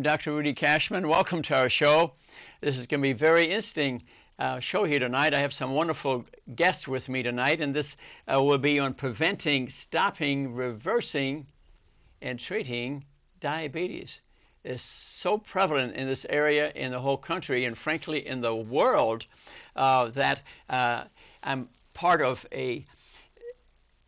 Dr. Rudy Cashman. Welcome to our show. This is going to be a very interesting show here tonight. I have some wonderful guests with me tonight, and this will be on preventing, stopping, reversing, and treating diabetes. It's so prevalent in this area in the whole country and frankly in the world that I'm part of a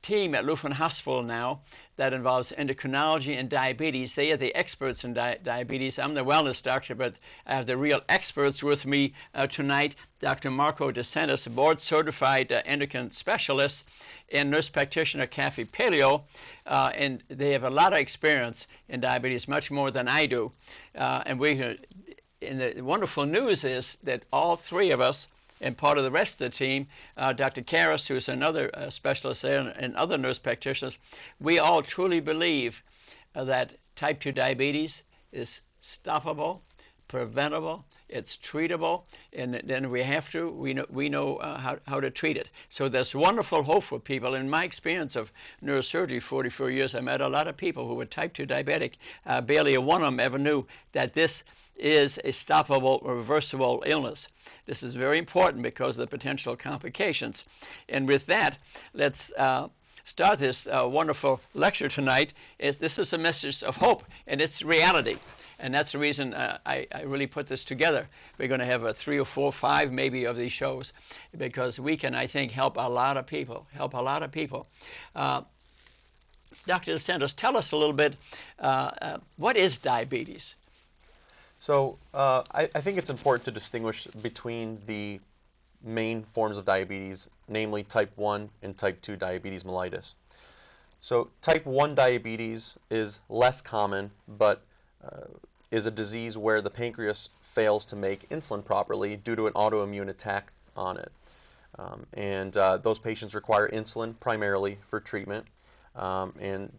team at Lutheran Hospital now that involves endocrinology and diabetes. They are the experts in diabetes. I'm the wellness doctor, but I have the real experts with me tonight. Dr. Marco DeSantis, board-certified endocrine specialist, and nurse practitioner Kathy Paleo, and they have a lot of experience in diabetes, much more than I do. And the wonderful news is that all three of us and part of the rest of the team, Dr. Karras, who's another specialist there, and other nurse practitioners, we all truly believe that type 2 diabetes is stoppable, preventable, it's treatable, and then we know how to treat it. So there's wonderful hope for people. In my experience of neurosurgery, 44 years, I met a lot of people who were type 2 diabetic. Barely one of them ever knew that this is a stoppable, reversible illness. This is very important because of the potential complications. And with that, let's start this wonderful lecture tonight. This is a message of hope, and it's reality. And that's the reason I really put this together. We're going to have 3 or 4, 5 maybe of these shows because we can, I think, help a lot of people, Dr. DeSantis, tell us a little bit, what is diabetes? So I think it's important to distinguish between the main forms of diabetes, namely type 1 and type 2 diabetes mellitus. So type 1 diabetes is less common, but is a disease where the pancreas fails to make insulin properly due to an autoimmune attack on it. Those patients require insulin primarily for treatment and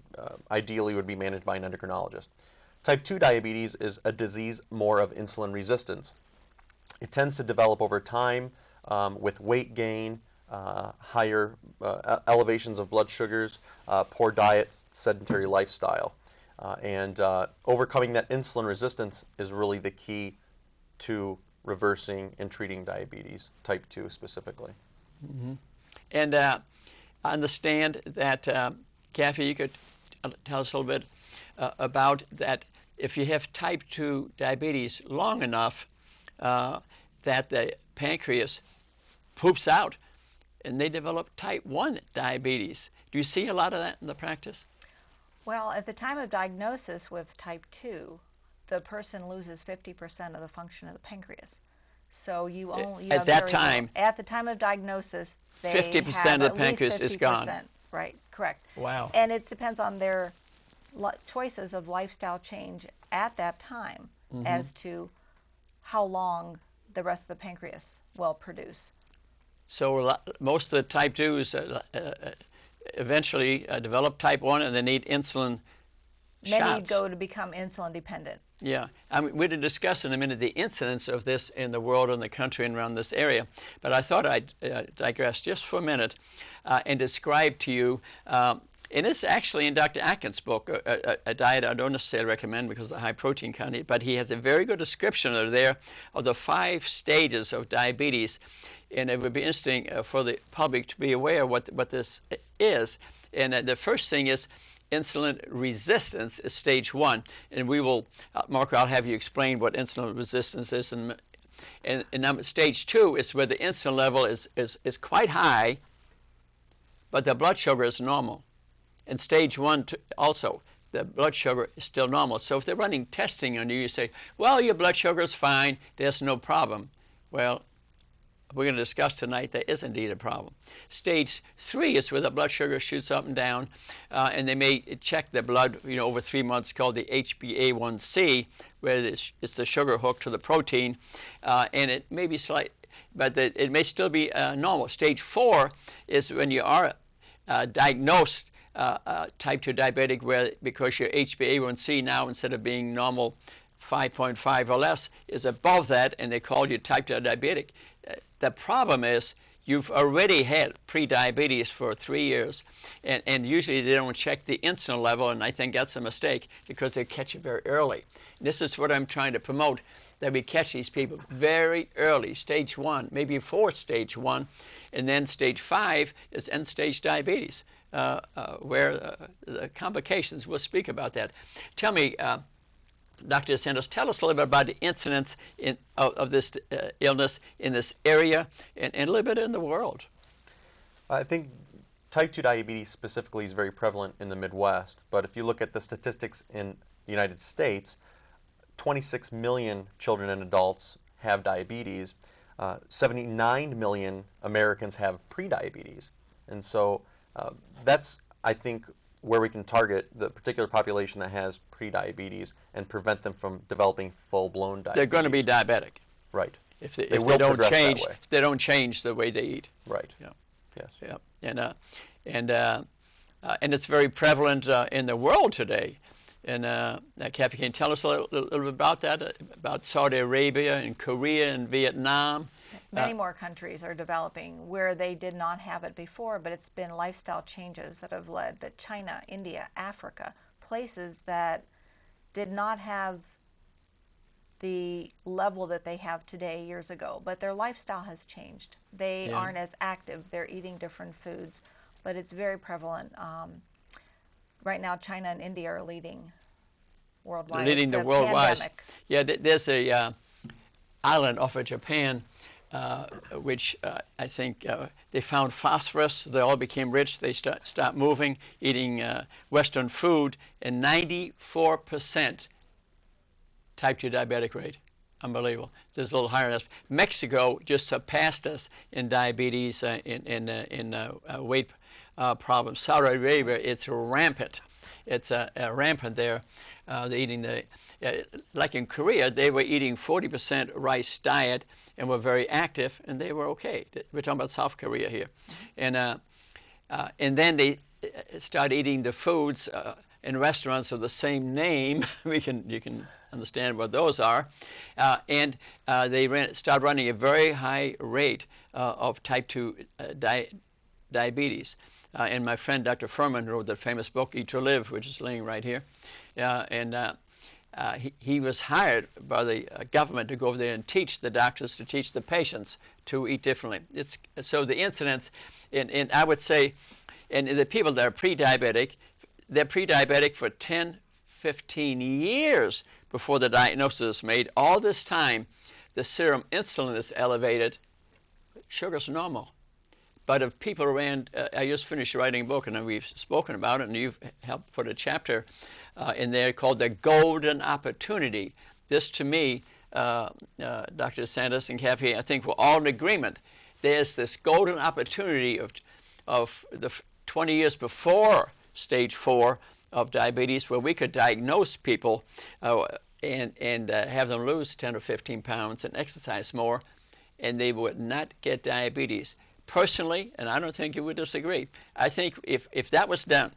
ideally would be managed by an endocrinologist. Type 2 diabetes is a disease more of insulin resistance. It tends to develop over time with weight gain, higher elevations of blood sugars, poor diet, sedentary lifestyle. Overcoming that insulin resistance is really the key to reversing and treating diabetes, type 2 specifically. Mm-hmm. And I understand that, Kathy, you could tell us a little bit about that. If you have type 2 diabetes long enough, that the pancreas poops out and they develop type 1 diabetes. Do you see a lot of that in the practice? Well, at the time of diagnosis with type 2, the person loses 50% of the function of the pancreas. So you only at that time. At the time of diagnosis, they 50% of the pancreas is gone. Right, correct. Wow. And it depends on their choices of lifestyle change at that time as to how long the rest of the pancreas will produce. So most of the type 2s eventually develop type 1 and they need insulin shots. Many go to become insulin dependent. Yeah. We're going to discuss in a minute the incidence of this in the world and the country and around this area. But I thought I'd digress just for a minute and describe to you, and it's actually in Dr. Atkins' book, a diet I don't necessarily recommend because of the high protein content, but he has a very good description of the 5 stages of diabetes. And it would be interesting for the public to be aware what this is. And the first thing is insulin resistance is stage 1. And we will, Marco, I'll have you explain what insulin resistance is. And stage 2 is where the insulin level is quite high, but the blood sugar is normal. And stage 1 also, the blood sugar is still normal. So if they're running testing on you, you say, well, your blood sugar is fine, there's no problem. Well, we're going to discuss tonight there is indeed a problem. Stage 3 is where the blood sugar shoots up and down, and they may check the blood over 3 months, called the HbA1c, where it's the sugar hooked to the protein, and it may be slight, but it may still be normal. Stage 4 is when you are diagnosed type 2 diabetic, because your HbA1c now, instead of being normal 5.5 or less, is above that, and they call you type 2 diabetic. The problem is you've already had pre-diabetes for 3 years, and usually they don't check the insulin level, and I think that's a mistake because they catch it very early. And this is what I'm trying to promote, that we catch these people very early, stage 1, maybe before stage 1, and then stage 5 is end-stage diabetes, where the complications, we'll speak about that. Tell me, Dr. DeSantos, tell us a little bit about the incidence of this illness in this area and a little bit in the world. I think type 2 diabetes specifically is very prevalent in the Midwest, but if you look at the statistics in the United States, 26 million children and adults have diabetes. 79 million Americans have prediabetes. And so that's, I think, where we can target the particular population that has prediabetes and prevent them from developing full-blown diabetes. They're going to be diabetic. Right. If they don't change, that way. they don't change the way they eat. Right. Yeah. Yes. Yeah. And it's very prevalent in the world today. And Kathy, can you tell us a little bit about that, about Saudi Arabia and Korea and Vietnam? Many more countries are developing where they did not have it before, but it's been lifestyle changes that have led. But China, India, Africa, places that did not have the level that they have today years ago, but their lifestyle has changed. They aren't as active. They're eating different foods, but it's very prevalent. Right now, China and India are leading worldwide. Leading the worldwide. Yeah, there's a island off of Japan, which I think they found phosphorus. They all became rich. They stopped moving, eating Western food, and 94% type 2 diabetic rate. Unbelievable. So it's a little higher than us. Mexico just surpassed us in diabetes, in weight problems. Saudi Arabia, it's rampant. It's rampant there. They're eating like in Korea, they were eating 40% rice diet and were very active, and they were okay. We're talking about South Korea here. And then they started eating the foods in restaurants of the same name. You can understand what those are. And they started running a very high rate of type 2 diabetes. And my friend Dr. Furman wrote the famous book, Eat to Live, which is laying right here. He was hired by the government to go over there and teach the doctors, to teach the patients to eat differently. So the incidence, and I would say, and the people that are pre-diabetic, they're pre-diabetic for 10, 15 years before the diagnosis is made. All this time, the serum insulin is elevated. Sugar's normal. But if people around, I just finished writing a book, and we've spoken about it, and you've helped put a chapter in there called The Golden Opportunity. This, to me, Dr. DeSantis and Kathy, I think we're all in agreement. There's this golden opportunity of the 20 years before stage 4 of diabetes, where we could diagnose people and have them lose 10 or 15 pounds and exercise more, and they would not get diabetes. Personally, and I don't think you would disagree, I think if that was done,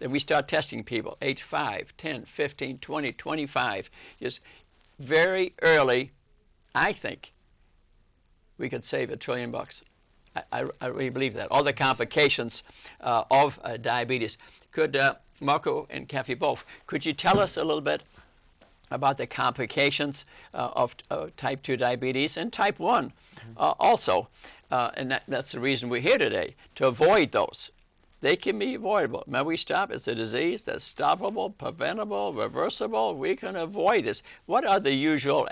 that we start testing people age 5, 10, 15, 20, 25, just very early, I think we could save $1 trillion. I really believe that. All the complications of diabetes. Could Marco and Kathy both, could you tell us a little bit about the complications of type 2 diabetes and type 1 also? And that's the reason we're here today, to avoid those. They can be avoidable. Remember, we stop. It's a disease that's stoppable, preventable, reversible. We can avoid this. What are the usual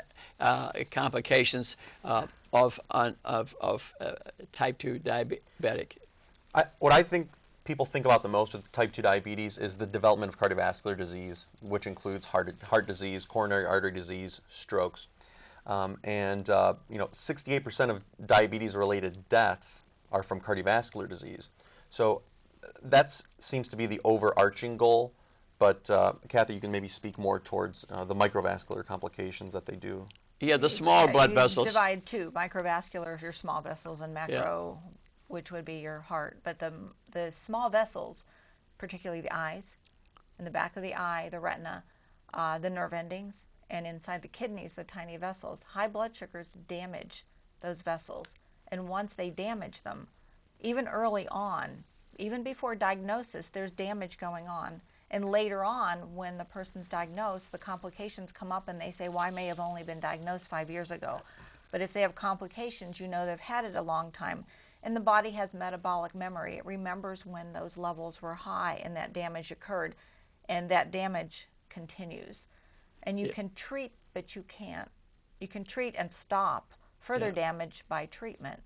complications of type 2 diabetic? What I think people think about the most with type 2 diabetes is the development of cardiovascular disease, which includes heart disease, coronary artery disease, strokes. 68% of diabetes-related deaths are from cardiovascular disease. So that seems to be the overarching goal. But Kathy, you can maybe speak more towards the microvascular complications that they do. Yeah, the small blood vessels. Divide two: microvascular, your small vessels, and macro, which would be your heart. But the small vessels, particularly the eyes, in the back of the eye, the retina, the nerve endings, and inside the kidneys, the tiny vessels. High blood sugars damage those vessels, And once they damage them, even early on, even before diagnosis, there's damage going on. And later on, when the person's diagnosed, the complications come up and they say, well, I may have only been diagnosed 5 years ago. But if they have complications, you know they've had it a long time. And the body has metabolic memory. It remembers when those levels were high and that damage occurred. And that damage continues. And you can treat, but you can't. You can treat and stop further damage by treatment.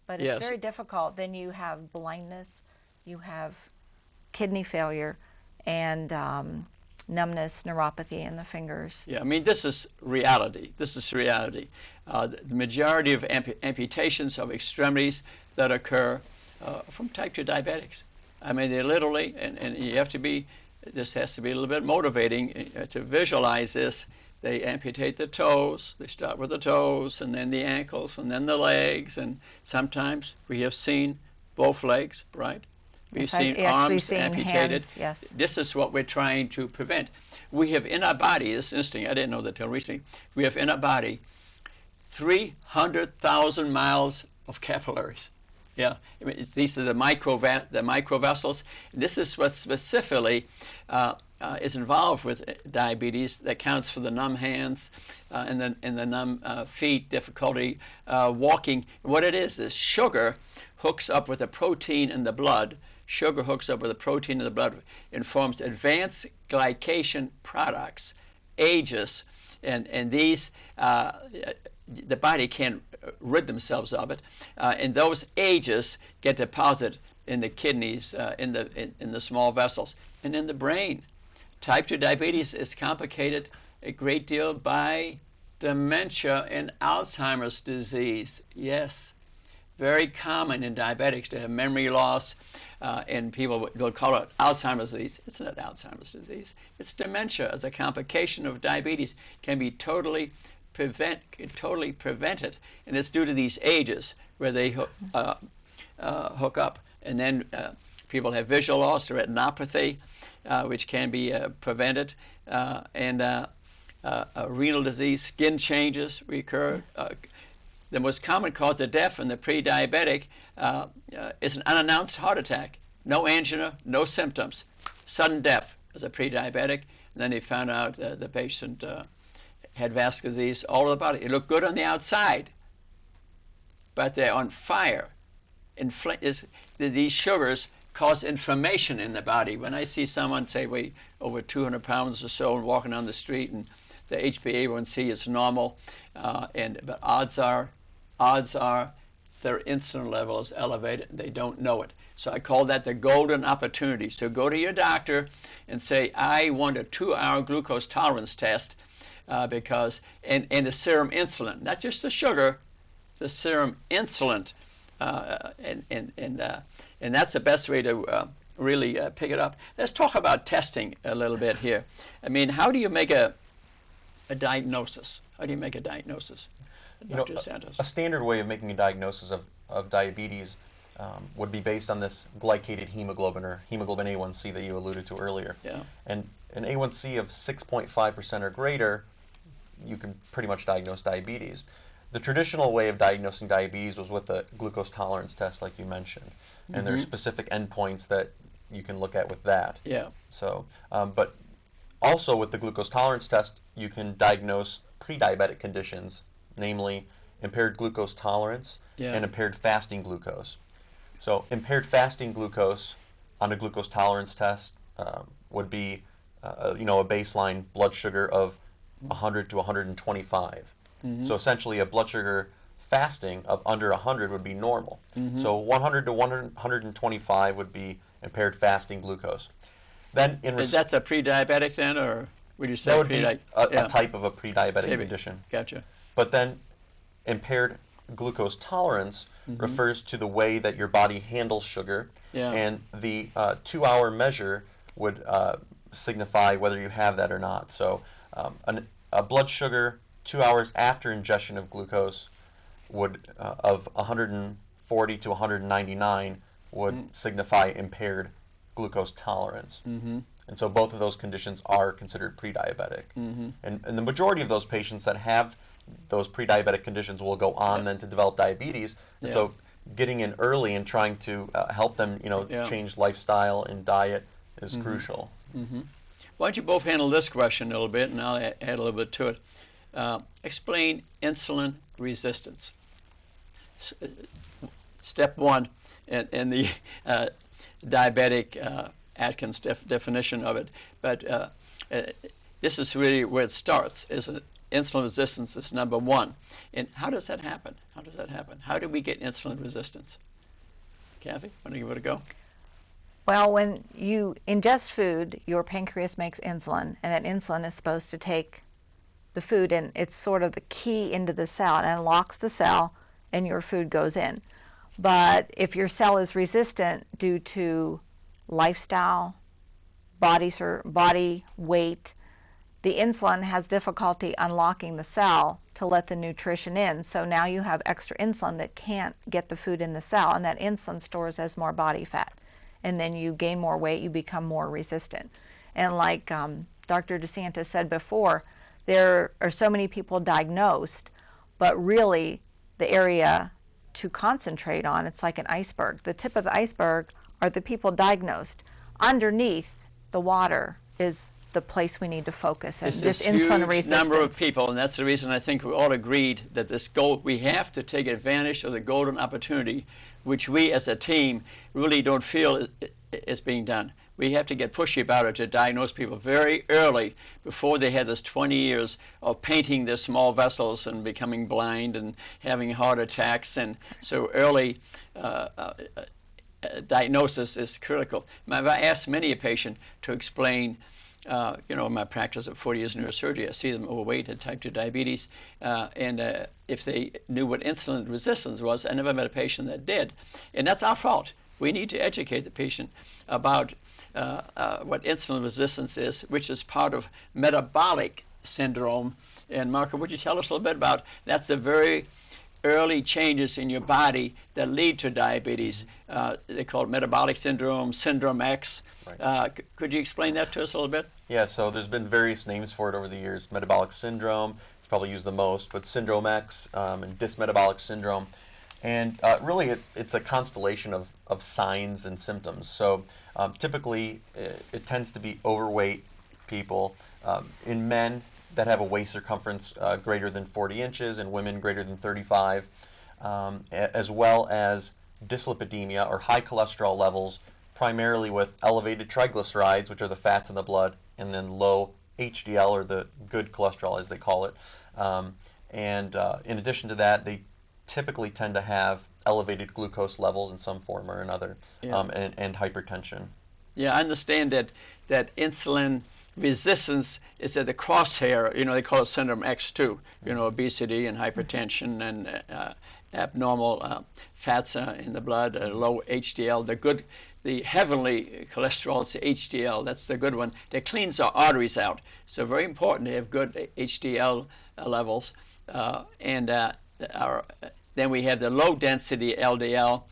But it's very difficult. Then you have blindness, you have kidney failure, and numbness, neuropathy in the fingers. Yeah, I mean, this is reality. This is reality. The majority of amputations of extremities that occur from type 2 diabetics. I mean, they literally, and you have to be, this has to be a little bit motivating to visualize this. They amputate the toes. They start with the toes, and then the ankles, and then the legs, and sometimes we have seen both legs, right? We've seen arms amputated. Hands, yes. This is what we're trying to prevent. We have in our body, this is interesting, I didn't know that till recently, we have in our body 300,000 miles of capillaries. Yeah, I mean, these are the microvessels. This is what specifically is involved with diabetes that counts for the numb hands and the numb feet, difficulty walking. What it is sugar hooks up with a protein in the blood. Sugar hooks up with a protein in the blood and forms advanced glycation products, AGEs, and these the body can't rid themselves of it, and those AGEs get deposited in the kidneys, in the small vessels, and in the brain. Type 2 diabetes is complicated a great deal by dementia and Alzheimer's disease. Yes, very common in diabetics to have memory loss, and people will call it Alzheimer's disease. It's not Alzheimer's disease. It's dementia as a complication of diabetes. Can be totally prevented, and it's due to these AGEs where they hook up, and then people have visual loss or retinopathy, which can be prevented, and renal disease, skin changes recur. The most common cause of death in the pre-diabetic is an unannounced heart attack. No angina, no symptoms. Sudden death as a pre-diabetic. And then they found out the patient had vascular disease all over the body. It looked good on the outside, but they're on fire. These sugars cause inflammation in the body. When I see someone, say, weigh over 200 pounds or so and walking down the street and the HbA1c is normal, but odds are their insulin level is elevated and they don't know it. So I call that the golden opportunity. So go to your doctor and say, I want a 2-hour glucose tolerance test because a serum insulin, not just the sugar, the serum insulin, and that's the best way to really pick it up. Let's talk about testing a little bit here. I mean, how do you make a diagnosis? How do you make a diagnosis, Dr. Santos? A standard way of making a diagnosis of diabetes would be based on this glycated hemoglobin, or hemoglobin A1C that you alluded to earlier. Yeah. And an A1C of 6.5% or greater, you can pretty much diagnose diabetes. The traditional way of diagnosing diabetes was with a glucose tolerance test, like you mentioned, and there's specific endpoints that you can look at with that. Yeah. So, but also with the glucose tolerance test, you can diagnose pre-diabetic conditions, namely impaired glucose tolerance and impaired fasting glucose. So, impaired fasting glucose on a glucose tolerance test would be, a baseline blood sugar of 100 to 125. So essentially a blood sugar fasting of under 100 would be normal. So 100 to 125 would be impaired fasting glucose. Then that's a pre-diabetic then, or would you say that would be a type of a pre-diabetic condition. Gotcha. But then impaired glucose tolerance refers to the way that your body handles sugar, and the 2-hour measure would signify whether you have that or not. So a blood sugar 2 hours after ingestion of glucose would of 140 to 199 would signify impaired glucose tolerance. And so both of those conditions are considered pre-diabetic. And the majority of those patients that have those pre-diabetic conditions will go on then to develop diabetes. And so getting in early and trying to help them, change lifestyle and diet is crucial. Why don't you both handle this question a little bit, and I'll add a little bit to it. Explain insulin resistance. Step one in the diabetic Atkins definition of it. But this is really where it starts, is insulin resistance is number one. And how does that happen? How do we get insulin resistance? Kathy, want to give it a go? Well, when you ingest food, your pancreas makes insulin, and that insulin is supposed to take the food, and it's sort of the key into the cell, and unlocks the cell, and your food goes in. But if your cell is resistant due to lifestyle, body weight, the insulin has difficulty unlocking the cell to let the nutrition in. So now you have extra insulin that can't get the food in the cell, and that insulin stores as more body fat. And then you gain more weight, you become more resistant. And like Dr. DeSantis said before, there are so many people diagnosed, but really the area to concentrate on, it's like an iceberg. The tip of the iceberg are the people diagnosed. Underneath the water is the place we need to focus. And this insulin huge resistance. Number of people, and that's the reason I think we all agreed that this goal, we have to take advantage of the golden opportunity, which we as a team really don't feel is being done. We have to get pushy about it to diagnose people very early before they had this 20 years of painting their small vessels and becoming blind and having heart attacks. And so early diagnosis is critical. I've asked many a patient to explain, in my practice of 40 years in neurosurgery, I see them overweight, had type 2 diabetes, and if they knew what insulin resistance was, I never met a patient that did. And that's our fault. We need to educate the patient about what insulin resistance is, which is part of metabolic syndrome. And Marco, would you tell us a little bit about that's the very early changes in your body that lead to diabetes. They call it metabolic syndrome, Syndrome X. Right. Could you explain that to us a little bit? Yeah, so there's been various names for it over the years. Metabolic syndrome, it's probably used the most, but Syndrome X and dysmetabolic syndrome. And really it's a constellation of signs and symptoms. So typically it tends to be overweight people. In men that have a waist circumference greater than 40 inches and women greater than 35, as well as dyslipidemia or high cholesterol levels, primarily with elevated triglycerides, which are the fats in the blood, and then low HDL, or the good cholesterol as they call it. In addition to that, they typically tend to have elevated glucose levels in some form or another, and hypertension. Yeah, I understand that insulin resistance is at the crosshair. They call it Syndrome X2. Obesity and hypertension and abnormal fats in the blood, low HDL. The heavenly cholesterol is the HDL. That's the good one. That cleans our arteries out. So very important to have good HDL levels. Then we have the low density LDL,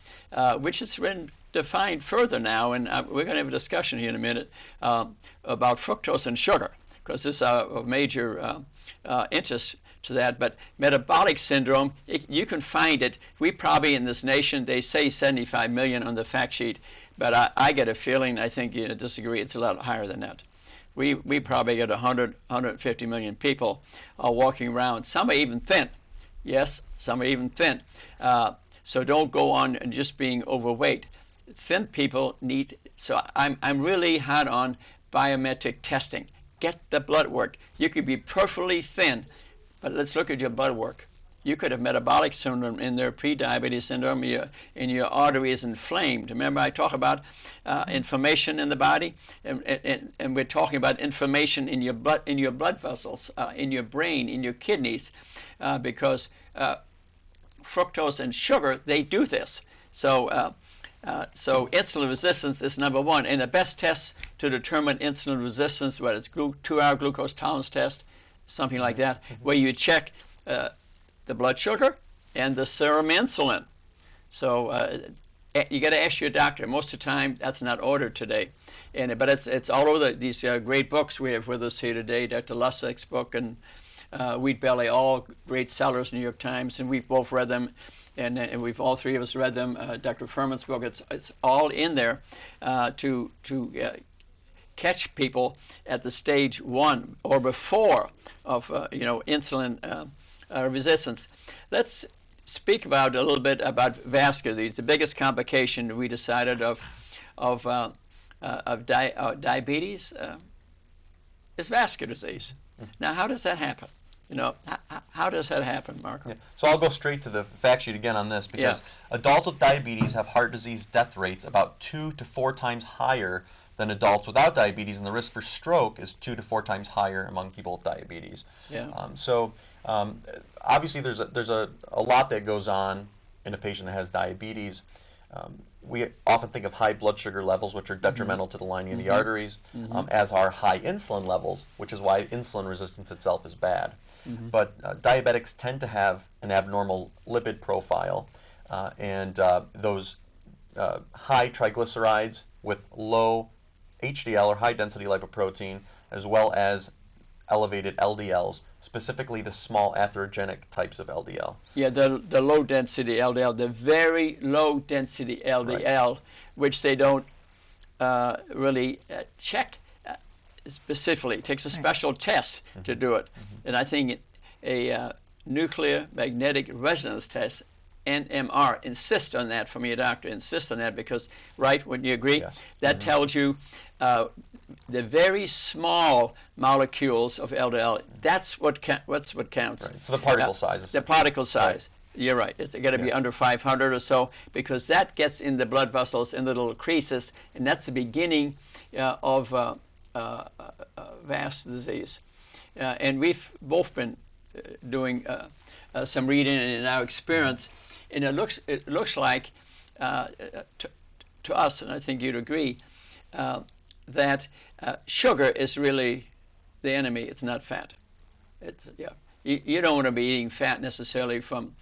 which has been defined further now, and we're going to have a discussion here in a minute about fructose and sugar, because this is a major interest to that. But metabolic syndrome, you can find it. We probably in this nation, they say 75 million on the fact sheet, but I get a feeling, I think you disagree, it's a lot higher than that. We probably get 150 million people walking around. Some are even thin. Yes, some are even thin. So don't go on and just being overweight. Thin people need, so I'm really hard on biometric testing. Get the blood work. You could be perfectly thin, but let's look at your blood work. You could have metabolic syndrome in there, pre-diabetes syndrome, and your artery is inflamed. Remember I talk about inflammation in the body, and we're talking about inflammation in your blood vessels, in your brain, in your kidneys, because fructose and sugar, they do this. So insulin resistance is number one, and the best test to determine insulin resistance, whether it's 2-hour glucose tolerance test, something like that, where you check the blood sugar and the serum insulin. So you got to ask your doctor. Most of the time, that's not ordered today, but it's all over these great books we have with us here today. Dr. Lussig's book and Wheat Belly, all great sellers, New York Times, and we've both read them, and we've all three of us read them. Dr. Furman's book, it's all in there to catch people at the stage 1 or before of insulin resistance. Let's speak about a little bit about vascular disease. The biggest complication we decided of diabetes is vascular disease. Now, how does that happen? How does that happen, Marco? Yeah. So I'll go straight to the fact sheet again on this, because adults with diabetes have heart disease death rates about 2 to 4 times higher than adults without diabetes, and the risk for stroke is 2 to 4 times higher among people with diabetes. Yeah. Obviously there's a lot that goes on in a patient that has diabetes. We often think of high blood sugar levels, which are detrimental to the lining of the arteries, as are high insulin levels, which is why insulin resistance itself is bad. But diabetics tend to have an abnormal lipid profile, and those high triglycerides with low HDL or high density lipoprotein, as well as elevated LDLs, specifically the small atherogenic types of LDL. Yeah, the low density LDL, the very low density LDL, right, which they don't really check specifically. It takes a special test to do it. And I think a nuclear magnetic resonance test, NMR, insist on that from your doctor, insist on that, because, right, wouldn't you agree? Yes. That tells you the very small molecules of LDL. That's what counts. Right. So the particle size. The particle size. Right. You're right. It's got to be under 500 or so, because that gets in the blood vessels in the little creases, and that's the beginning of vascular disease. And we've both been doing some reading in our experience, and it looks like to us, and I think you'd agree, that sugar is really the enemy. It's not fat. You don't want to be eating fat necessarily from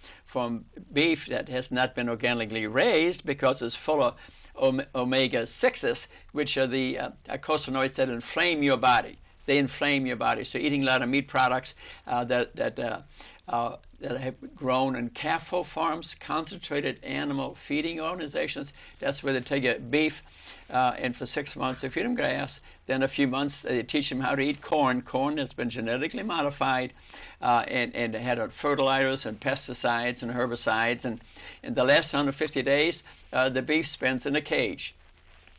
beef that has not been organically raised, because it's full of omega-6s, which are the eicosanoids that inflame your body. They inflame your body. So eating a lot of meat products that have grown in CAFO farms, concentrated animal feeding organizations, that's where they take beef, and for 6 months they feed them grass. Then a few months they teach them how to eat corn. Corn that's been genetically modified, and had fertilizers and pesticides and herbicides. And in the last 150 days, the beef spends in a cage,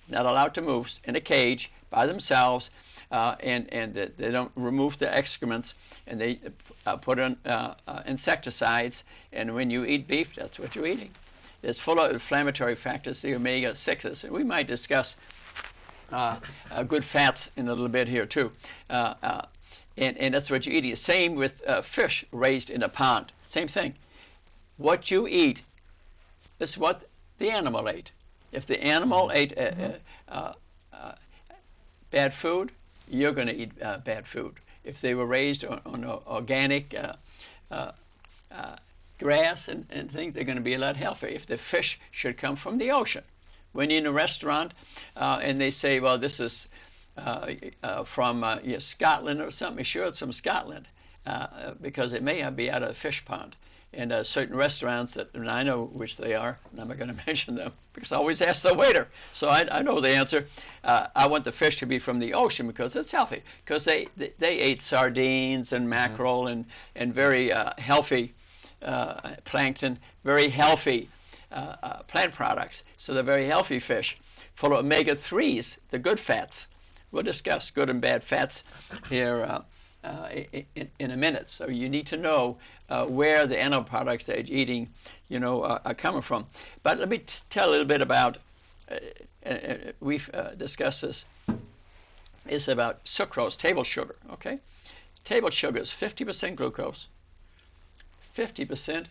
not allowed to move, in a cage by themselves. And they don't remove the excrements, and they put in insecticides. And when you eat beef, that's what you're eating. It's full of inflammatory factors, the omega-6s. And we might discuss good fats in a little bit here too. And that's what you're eating. Same with fish raised in a pond. Same thing. What you eat is what the animal ate. If the animal ate bad food, you're going to eat bad food. If they were raised on organic grass and things, they're going to be a lot healthier. If the fish should come from the ocean, when you're in a restaurant and they say, well, this is from Scotland or something, sure, it's from Scotland, because it may be out of a fish pond. And certain restaurants, and I know which they are, and I'm not going to mention them, because I always ask the waiter, so I know the answer. I want the fish to be from the ocean because it's healthy, because they ate sardines and mackerel and very healthy plankton, very healthy plant products. So they're very healthy fish, full of omega-3s, the good fats. We'll discuss good and bad fats here in a minute. So you need to know where the animal products that you're eating, are coming from. But let me tell a little bit about, we've discussed this, is about sucrose, table sugar, okay? Table sugar is 50% glucose, 50%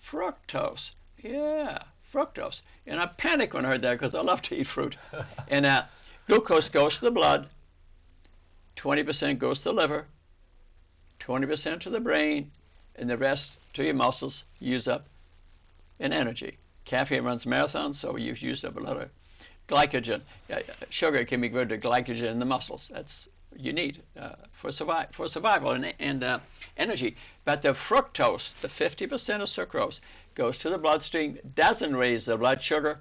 fructose. Yeah, fructose. And I panicked when I heard that, because I love to eat fruit. And glucose goes to the blood, 20% goes to the liver, 20% to the brain, and the rest to your muscles, use up in energy. Caffeine runs marathons, so you've used up a lot of glycogen. Sugar can be converted to glycogen in the muscles. That's you need for survival and energy. But the fructose, the 50% of sucrose, goes to the bloodstream, doesn't raise the blood sugar,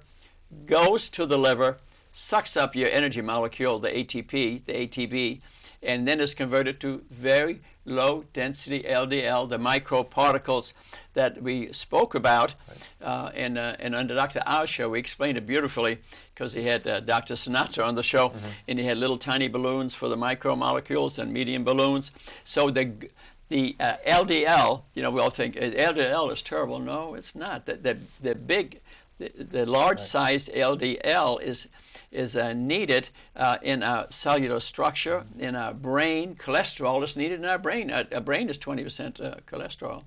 goes to the liver, sucks up your energy molecule, the ATP, the ATP, and then is converted to very low density LDL, the microparticles that we spoke about. And under Dr. Oz show, we explained it beautifully because he had Dr. Sinatra on the show, and he had little tiny balloons for the micromolecules and medium balloons. So the LDL, we all think LDL is terrible. No, it's not. The large-sized LDL is needed in our cellular structure, in our brain. Cholesterol is needed in our brain. Our brain is 20% cholesterol.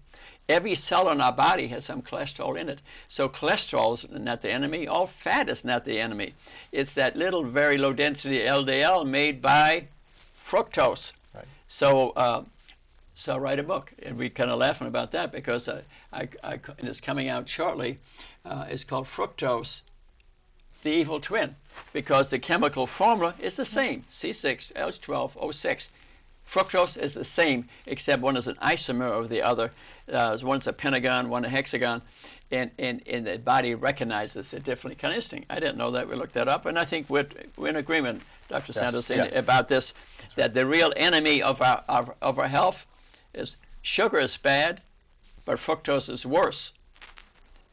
Every cell in our body has some cholesterol in it. So cholesterol is not the enemy. All fat is not the enemy. It's that little very low-density LDL made by fructose. Right. So write a book. And we're kind of laughing about that because and it's coming out shortly. It's called Fructose, the Evil Twin, because the chemical formula is the same, C6H12O6. Fructose is the same, except one is an isomer of the other. One's a pentagon, one a hexagon, and the body recognizes it differently. Kind of interesting. I didn't know that. We looked that up, and I think we're in agreement, Dr. Santos, about this, that the real enemy of our health is sugar is bad, but fructose is worse.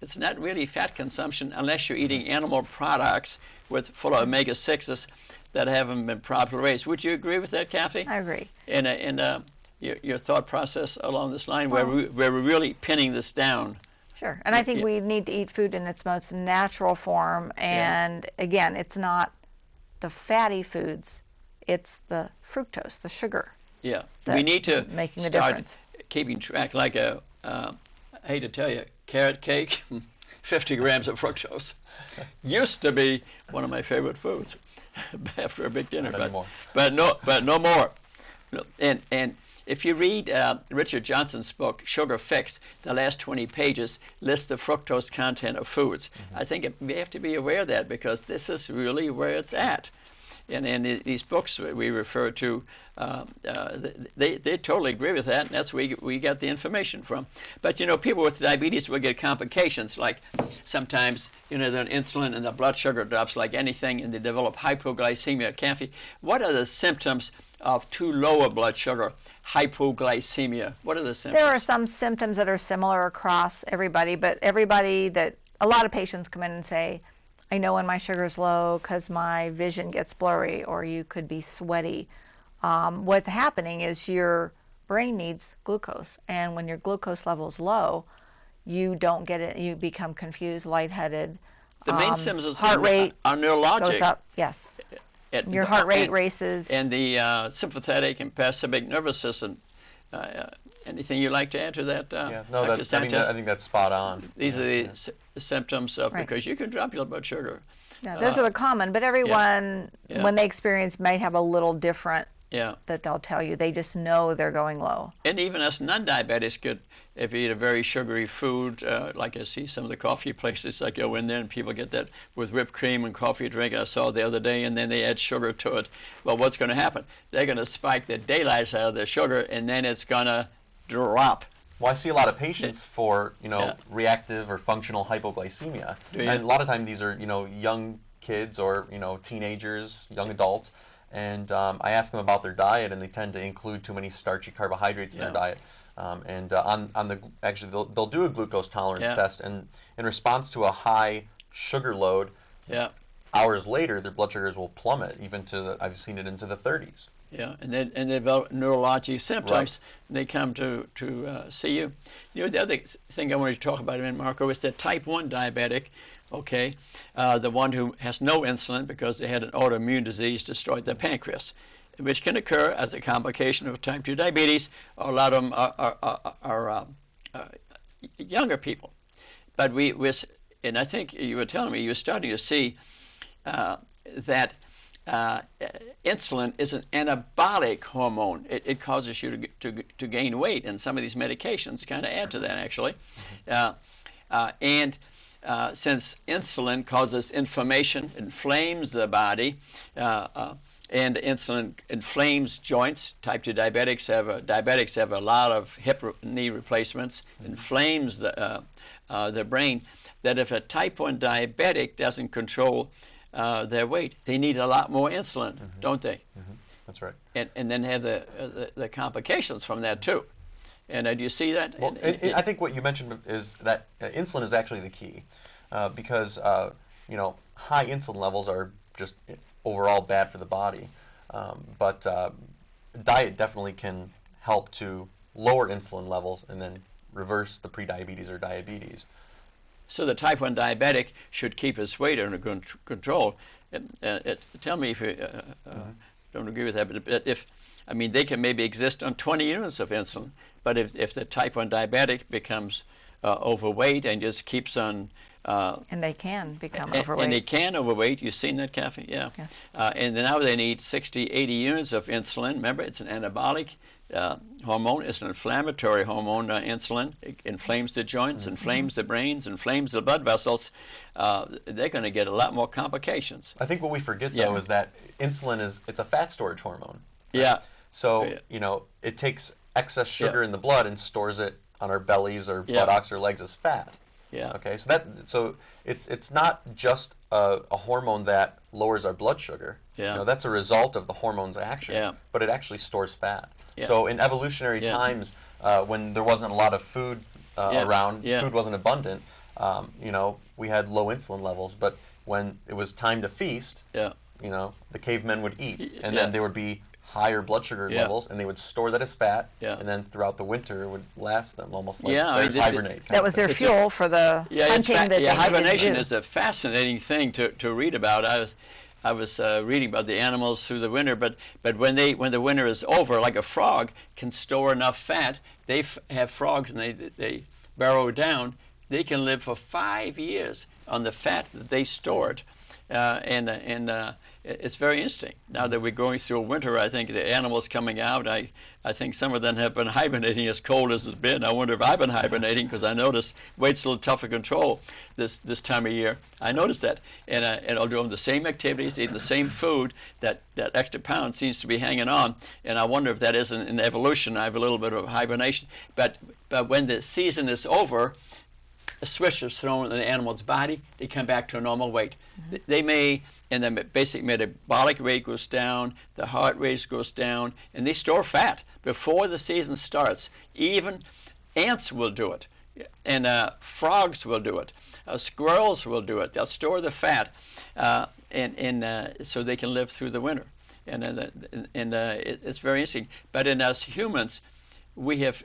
It's not really fat consumption unless you're eating animal products full of omega-6s that haven't been properly raised. Would you agree with that, Kathy? I agree. And your thought process along this line, where we're really pinning this down. Sure. And I think we need to eat food in its most natural form. And again, it's not the fatty foods, it's the fructose, the sugar. Yeah. We need to start difference. Keeping track, like I hate to tell you, carrot cake, 50 grams of fructose. Used to be one of my favorite foods after a big dinner, but no more. And if you read Richard Johnson's book, Sugar Fix, the last 20 pages lists the fructose content of foods. I think we have to be aware of that because this is really where it's at. And in these books we refer to, they totally agree with that, and that's where we get the information from. But people with diabetes will get complications, like sometimes they're on insulin and the blood sugar drops like anything, and they develop hypoglycemia. Kathy, what are the symptoms of too low a blood sugar, hypoglycemia? What are the symptoms? There are some symptoms that are similar across everybody, but a lot of patients come in and say, I know when my sugar's low because my vision gets blurry, or you could be sweaty. What's happening is your brain needs glucose, and when your glucose level is low, you don't get it. You become confused, lightheaded. The main symptoms heart rate are neurologic. Goes up. Yes. Your heart rate races. And the sympathetic and parasympathetic nervous system. Anything you'd like to add to that, Dr. Sanchez? I think that's spot on. These are the symptoms of, because you can drop your blood sugar. Yeah, those are the common, but everyone, when they experience, may have a little different that they'll tell you. They just know they're going low. And even us non-diabetics could, if you eat a very sugary food, like I see some of the coffee places, I go in there and people get that with whipped cream and coffee drink I saw the other day, and then they add sugar to it. Well, what's going to happen? They're going to spike the daylights out of the sugar, and then it's going to drop. Well, I see a lot of patients for reactive or functional hypoglycemia, and a lot of times these are young kids or teenagers, young adults, and I ask them about their diet, and they tend to include too many starchy carbohydrates in their diet. Actually they'll do a glucose tolerance test, and in response to a high sugar load, hours later their blood sugars will plummet even I've seen it into the 30s. Yeah, and they develop neurologic symptoms, and they come to see you. The other thing I wanted to talk about, Marco, is that type 1 diabetic, the one who has no insulin because they had an autoimmune disease destroyed their pancreas, which can occur as a complication of type 2 diabetes. A lot of them are younger people. But and I think you were telling me you were starting to see that insulin is an anabolic hormone. It causes you to gain weight, and some of these medications kind of add to that, actually. Since insulin causes inflammation, inflames the body, and insulin inflames joints. Type 2 diabetics have a lot of hip knee replacements, inflames the brain. That if a type 1 diabetic doesn't control their weight, they need a lot more insulin, don't they? That's right. And then have the complications from that too. And do you see that? Well, I think what you mentioned is that insulin is actually the key, because high insulin levels are just overall bad for the body, but diet definitely can help to lower insulin levels and then reverse the prediabetes or diabetes. So the type 1 diabetic should keep his weight under control. Tell me if you don't agree with that, but they can maybe exist on 20 units of insulin, but if the type 1 diabetic becomes overweight and just keeps on... and they can become overweight. And they can overweight. You've seen that, Kathy? Yeah. Yes. And now they need 60, 80 units of insulin. Remember, it's an anabolic hormone. It's an inflammatory hormone, insulin. It inflames the joints, inflames the brains, inflames the blood vessels. They're going to get a lot more complications. I think what we forget, though, is that insulin it's a fat storage hormone. Right? Yeah. So, it takes excess sugar in the blood and stores it on our bellies or buttocks or legs as fat. Yeah. Okay. So it's not just a hormone that lowers our blood sugar. Yeah. That's a result of the hormone's action. Yeah. But it actually stores fat. Yeah. So in evolutionary times, when there wasn't a lot of food around, food wasn't abundant. We had low insulin levels. But when it was time to feast, the cavemen would eat, and then there would be higher blood sugar levels, and they would store that as fat, and then throughout the winter it would last them almost like hibernate. That was their fuel for the hunting that they hibernation needed to do. is a fascinating thing to read about. I was reading about the animals through the winter, but when the winter is over, like a frog can store enough fat, they have frogs and they burrow down, they can live for 5 years on the fat that they stored. It's very interesting. Now that we're going through a winter, I think the animals coming out, I think some of them have been hibernating as cold as it's been. I wonder if I've been hibernating, because I noticed weight's a little tougher to control this time of year. I noticed that. And I'll do the same activities, eating the same food, that extra pound seems to be hanging on. And I wonder if that isn't in evolution. I have a little bit of hibernation. But when the season is over, a switch is thrown in the animal's body, they come back to a normal weight. They may, and the basic metabolic rate goes down, the heart rate goes down, and they store fat before the season starts. Even ants will do it, and frogs will do it. Squirrels will do it. They'll store the fat, so they can live through the winter. It's very interesting. But in us humans, we have,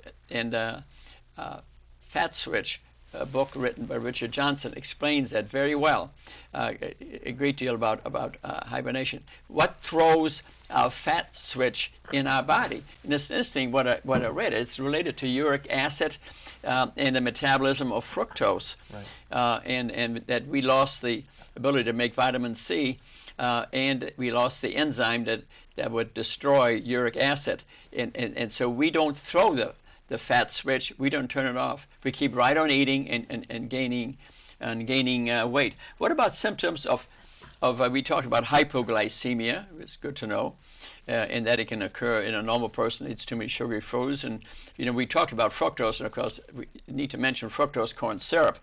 Fat Switch, a book written by Richard Johnson, explains that very well. A great deal about hibernation. What throws our fat switch in our body? And it's interesting what I read. It's related to uric acid and the metabolism of fructose, and that we lost the ability to make vitamin C, and we lost the enzyme that would destroy uric acid, and so we don't throw the fat switch. We don't turn it off. We keep right on eating and gaining weight. What about symptoms of we talked about hypoglycemia. It's good to know, and that it can occur in a normal person who eats too many sugary foods. And we talked about fructose, and of course we need to mention fructose corn syrup.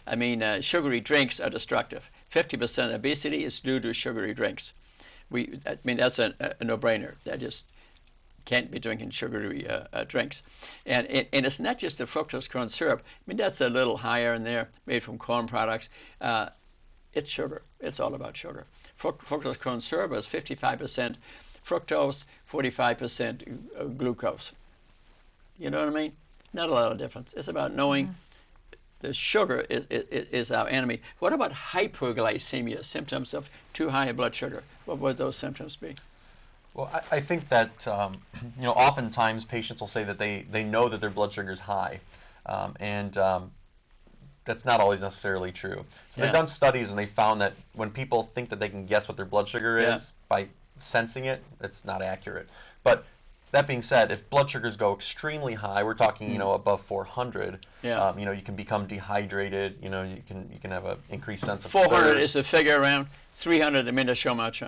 I mean, sugary drinks are destructive. 50% obesity is due to sugary drinks. That's a no-brainer. That just can't be drinking sugary drinks. And it's not just the fructose corn syrup. That's a little higher in there, made from corn products. It's sugar. It's all about sugar. Fructose corn syrup is 55% fructose, 45% glucose. You know what I mean? Not a lot of difference. It's about knowing the sugar is our enemy. What about hyperglycemia, symptoms of too high a blood sugar? What would those symptoms be? Well, I think that oftentimes patients will say that they know that their blood sugar is high, and that's not always necessarily true. So they've done studies, and they found that when people think that they can guess what their blood sugar is by sensing it, it's not accurate. But that being said, if blood sugars go extremely high, we're talking above 400. You can become dehydrated. You can have an increased sense of 400 thirst. is the figure around 300. I mean, to show much.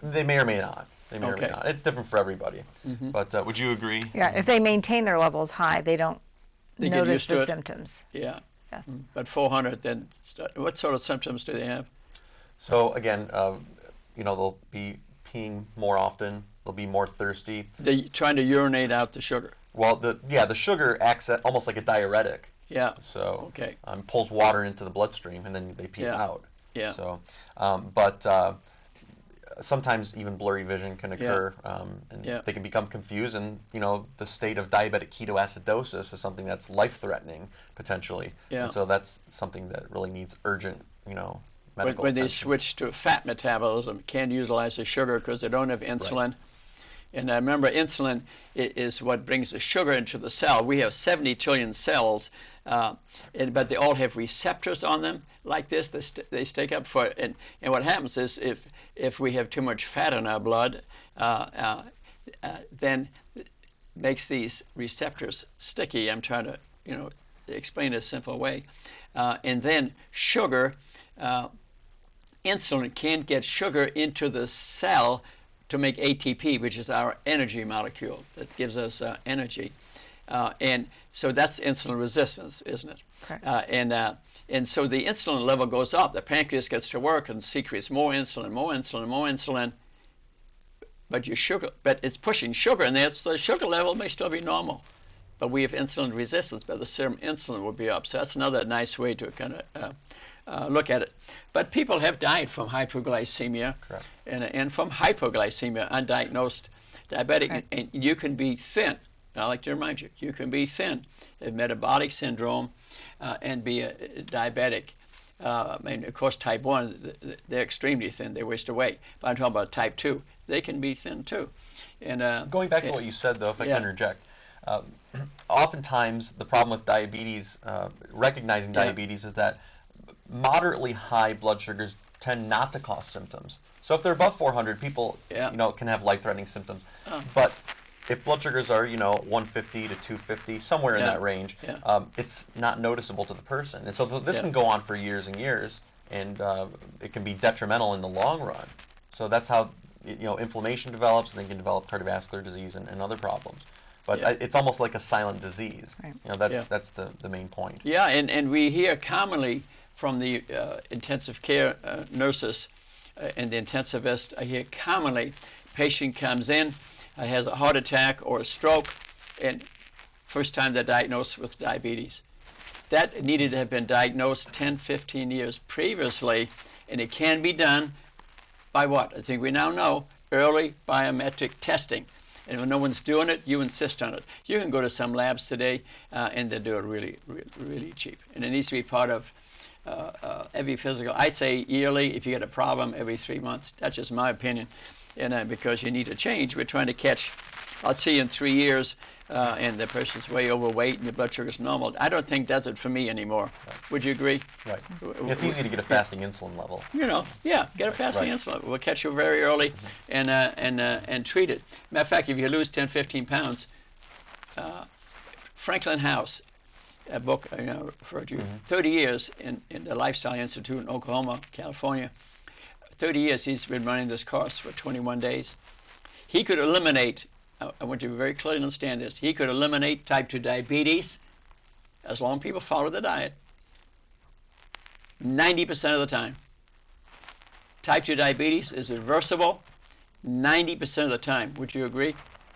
They may or may not. They may or may Okay. not. It's different for everybody. But would you agree? Yeah, if they maintain their levels high, they don't They get notice used to the it. symptoms. Yeah. Yes. But 400, then what sort of symptoms do they have? So again, they'll be peeing more often. They'll be more thirsty. They're trying to urinate out the sugar. Well, the sugar acts almost like a diuretic. Yeah. So Okay. pulls water into the bloodstream and then they pee Yeah. out. Yeah. So, but sometimes even blurry vision can occur, and Yeah. they can become confused. And the state of diabetic ketoacidosis is something that's life-threatening potentially. Yeah. And so that's something that really needs urgent, medical When they attention. switch to fat metabolism, can't utilize the sugar because they don't have insulin. And remember, insulin is what brings the sugar into the cell. We have 70 trillion cells, but they all have receptors on them like this. They stick up for it. And what happens is if we have too much fat in our blood, then it makes these receptors sticky. I'm trying to explain it a simple way. And then sugar, insulin can't get sugar into the cell to make ATP, which is our energy molecule that gives us energy. And so that's insulin resistance, isn't it? Correct. And so the insulin level goes up. The pancreas gets to work and secretes more insulin. But it's pushing sugar in there, so the sugar level may still be normal. But we have insulin resistance, but the serum insulin will be up. So that's another nice way to kind of look at it. But people have died from hypoglycemia and from hypoglycemia, undiagnosed diabetic. Right. And you can be thin. I like to remind you, you can be thin, have metabolic syndrome, and be a diabetic. Of course, type 1, they're extremely thin. They waste away. But I'm talking about type 2. They can be thin, too. And Going back to what you said, though, if I Yeah. can interject, oftentimes the problem with diabetes, recognizing Yeah. diabetes, is that moderately high blood sugars tend not to cause symptoms. So if they're above 400, people Yeah. can have life-threatening symptoms. But if blood sugars are 150 to 250, somewhere in Yeah. that range, Yeah. it's not noticeable to the person. And so this Yeah. can go on for years and years, and it can be detrimental in the long run. So that's how inflammation develops, and they can develop cardiovascular disease and other problems. But Yeah. It's almost like a silent disease. Right. That's the main point. Yeah, and we hear commonly from the intensive care nurses and the intensivist, I hear commonly, patient comes in, has a heart attack or a stroke, and first time they're diagnosed with diabetes. That needed to have been diagnosed 10, 15 years previously, and it can be done by what? I think we now know, early biometric testing. And when no one's doing it, you insist on it. You can go to some labs today, and they do it really, really, really cheap. And it needs to be part of every physical. I say yearly. If you get a problem, every 3 months. That's just my opinion. And because you need to change, we're trying to catch. I'll see you in 3 years, and the person's way overweight and your blood sugar's normal. I don't think does it for me anymore. Would you agree? Right. It's easy to get a fasting insulin level. Get a fasting insulin. We'll catch you very early and treat it. Matter of fact, if you lose 10, 15 pounds, Franklin House, a book I referred to, 30 years in the Lifestyle Institute in Oklahoma, California. 30 years he's been running this course for 21 days. He could eliminate, I want you to very clearly understand this, he could eliminate type 2 diabetes as long as people follow the diet 90% of the time. Type 2 diabetes is reversible 90% of the time. Would you agree?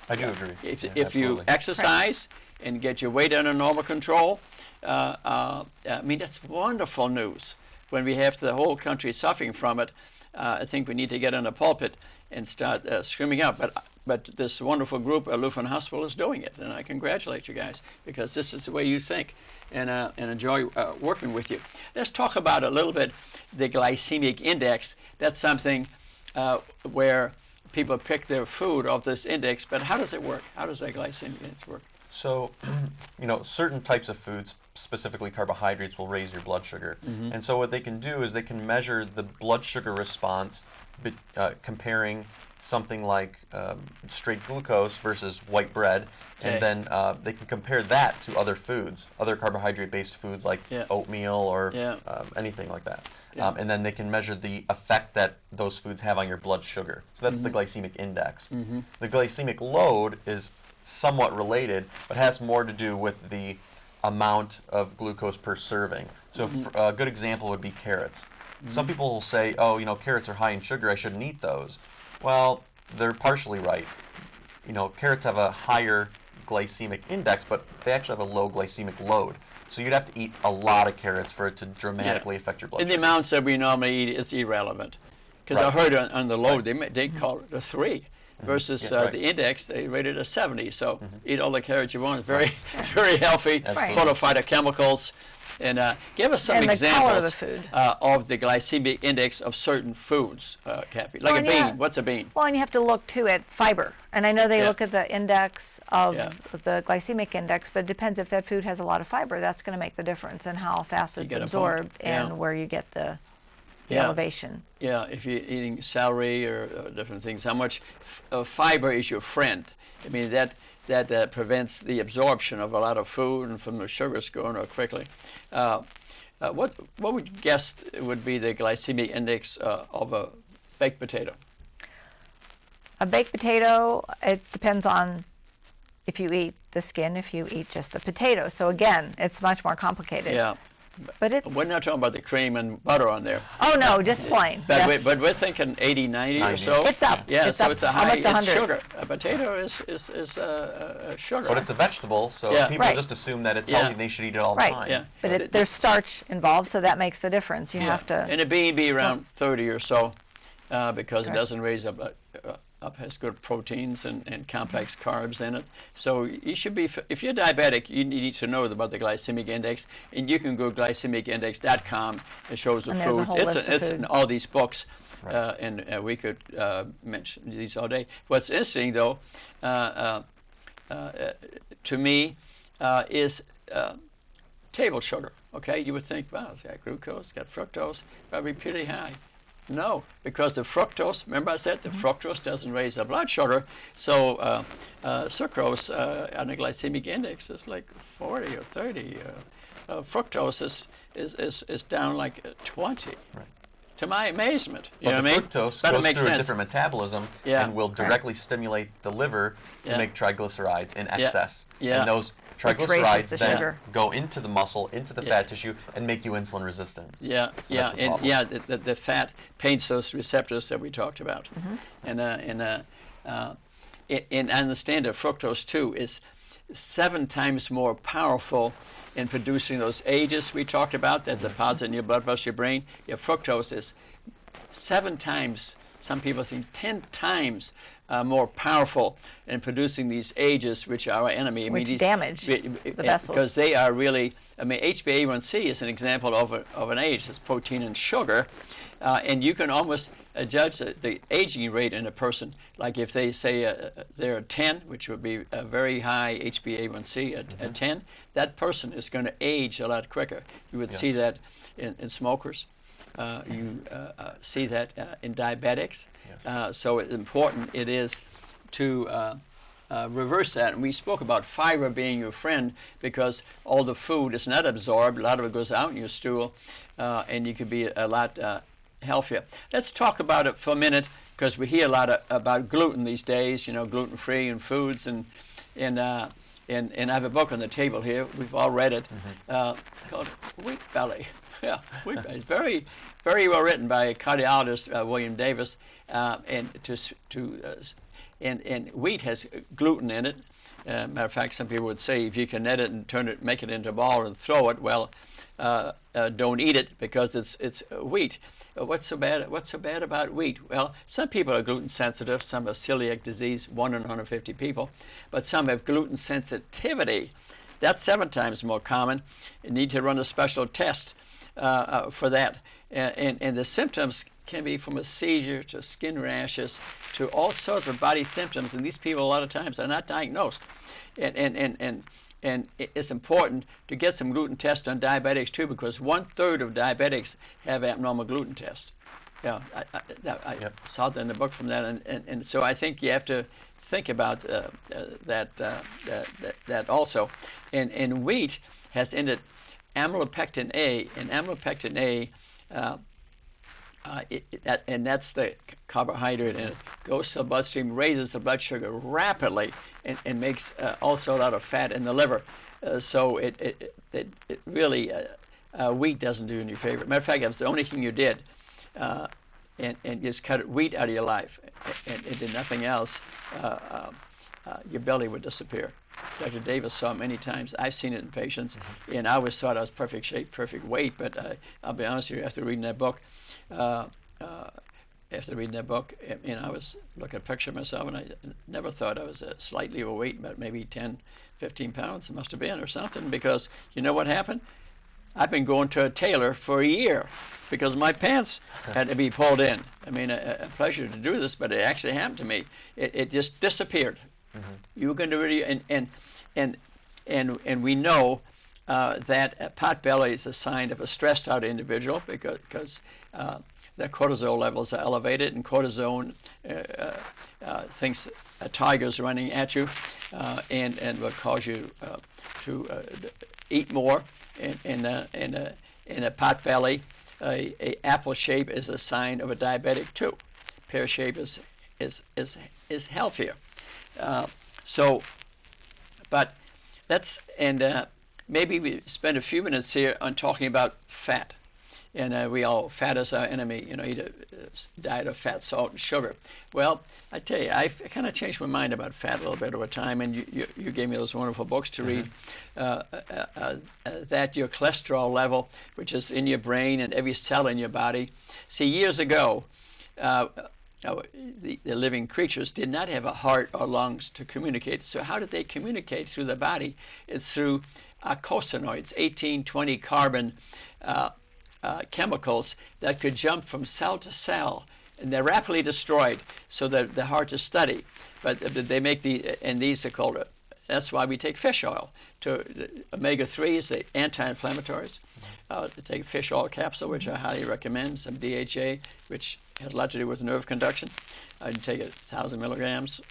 I do agree. If you absolutely. exercise and get your weight under normal control, I mean, that's wonderful news. When we have the whole country suffering from it, I think we need to get in the pulpit and start screaming out. But this wonderful group at Lutheran Hospital is doing it, and I congratulate you guys because this is the way you think, and enjoy working with you. Let's talk about a little bit the glycemic index. That's something where people pick their food off this index, but how does it work? How does that glycemic index work? So, certain types of foods, specifically carbohydrates, will raise your blood sugar. Mm-hmm. And so what they can do is they can measure the blood sugar response comparing something like straight glucose versus white bread, Okay. and then they can compare that to other foods, other carbohydrate-based foods like Yeah. oatmeal or Yeah. anything like that. Yeah. And then they can measure the effect that those foods have on your blood sugar. So that's the glycemic index. The glycemic load is somewhat related, but has more to do with the amount of glucose per serving. So a good example would be carrots. Some people will say, oh, you know, carrots are high in sugar, I shouldn't eat those. Well, they're partially right. You know, carrots have a higher glycemic index, but they actually have a low glycemic load. So you'd have to eat a lot of carrots for it to dramatically affect your blood In the sugar. amounts that we normally eat, it's irrelevant. Because I Right. heard on the load, they call it a 3. Versus Yeah, right. the index, they rated a 70. So eat all the carrots you want. It's very, very healthy, Absolutely. full of phytochemicals. And give us some And the color of examples the food. of the glycemic index of certain foods, Kathy. Like Well, a bean. yeah. What's a bean? Well, and you have to look too at fiber. And I know they Yeah. look at the index of Yeah. the glycemic index, but it depends if that food has a lot of fiber. That's going to make the difference in how fast it's get a point. absorbed Yeah. and where you get the Yeah. elevation. Yeah, if you're eating celery or different things, how much fiber is your friend? I mean, that prevents the absorption of a lot of food and from the sugars going up quickly. What would you guess would be the glycemic index of a baked potato? A baked potato, it depends on if you eat the skin, if you eat just the potato. So again, it's much more complicated. Yeah, But it's, we're not talking about the cream and butter on there. oh no, just plain. But, Yes. we're thinking 80, 90 or 90. so. It's up. Yeah, It's so up it's a high, almost it's 100. sugar. A potato is sugar. But it's a vegetable, so Yeah. people Right. just assume that it's Yeah. healthy and they should eat it all the Right. time. Yeah. But But there's starch involved, so that makes the difference. You Yeah. have to. And a bean be around 30 or so because it Correct. doesn't raise up, has good proteins and complex carbs in it. So you should be, if you're diabetic, you need to know about the glycemic index. And you can go glycemicindex.com. It shows the And there's a foods. whole list of It's food. in all these books. Right. And we could mention these all day. What's interesting, though, to me, is table sugar. Okay, you would think, wow, it's got glucose, it's got fructose, probably pretty high. No, because the fructose, remember I said the fructose doesn't raise the blood sugar, so sucrose on the glycemic index is like 40 or 30. Fructose is down like 20. Right. To my amazement, you But know the what I mean? fructose But it goes makes through a sense. different metabolism Yeah. and will directly stimulate the liver to Yeah. make triglycerides in excess. Yeah. And those Which raises triglycerides the then sugar. go into the muscle, into the Yeah. fat tissue, and make you insulin resistant. Yeah, So yeah, that's the and problem. yeah, the fat paints those receptors that we talked about, Mm-hmm. and understand that fructose too is 7 times more powerful in producing those ages we talked about that deposit in your blood vessels, your brain. Your fructose is 7 times, some people think 10 times more powerful in producing these ages, which are our enemy. Which these, damage the vessels. because they are really, I mean, HbA1c is an example of an age. It's protein and sugar. And you can almost judge the aging rate in a person. Like if they say they're a 10, which would be a very high HbA1c at 10, that person is going to age a lot quicker. You would see that in smokers. You see that in diabetics. So important it is to reverse that. And we spoke about fiber being your friend because all the food is not absorbed. A lot of it goes out in your stool, and you could be a lot healthier. Let's talk about it for a minute because we hear a lot about gluten these days. You know, gluten-free and foods, and I have a book on the table here. We've all read it called Wheat Belly. Yeah, Wheat Belly. It's very, very well written by a cardiologist, William Davis, and wheat has gluten in it. Matter of fact, some people would say if you can net it and make it into a ball and throw it, well, don't eat it because it's wheat. What's so bad about wheat? Well, some people are gluten sensitive. Some have celiac disease, 1 in 150 people, but some have gluten sensitivity. That's 7 times more common. You need to run a special test for that. And the symptoms can be from a seizure to skin rashes to all sorts of body symptoms. And these people a lot of times are not diagnosed. And it's important to get some gluten tests on diabetics too, because 1/3 of diabetics have abnormal gluten tests. Yeah, I Yep. saw that in the book from that, and so I think you have to think about that also. And wheat has in it amylopectin A, and amylopectin A, and that's the carbohydrate, and it goes to the bloodstream, raises the blood sugar rapidly, and makes also a lot of fat in the liver. So it really, wheat doesn't do you any favor. Matter of fact, that's the only thing you did. And just cut wheat out of your life and did nothing else, your belly would disappear. Dr. Davis saw it many times. I've seen it in patients, and I always thought I was perfect shape, perfect weight, but I'll be honest with you, after reading that book, I was looking at a picture of myself, and I never thought I was slightly overweight, but maybe 10, 15 pounds it must have been or something, because you know what happened? I've been going to a tailor for a year because my pants had to be pulled in. I mean, a pleasure to do this, but it actually happened to me. It just disappeared. You were going to really, and we know that pot belly is a sign of a stressed out individual because the cortisol levels are elevated, and cortisone thinks a tiger's running at you, and will cause you to eat more. In a pot belly, a apple shape is a sign of a diabetic too. Pear shape is healthier. But that's, and maybe we spend a few minutes here on talking about fat. And fat is our enemy, eat a diet of fat, salt, and sugar. Well, I tell you, I've kind of changed my mind about fat a little bit over time, and you gave me those wonderful books to read, that your cholesterol level, which is in your brain and every cell in your body. See, years ago, the living creatures did not have a heart or lungs to communicate. So how did they communicate through the body? It's through eicosanoids, 18, 20 carbon chemicals that could jump from cell to cell, and they're rapidly destroyed, so they're hard to study. But they make these are called, that's why we take fish oil. Omega-3s, the anti-inflammatories. Take a fish oil capsule, which I highly recommend, some DHA, which has a lot to do with nerve conduction. I take 1,000 milligrams.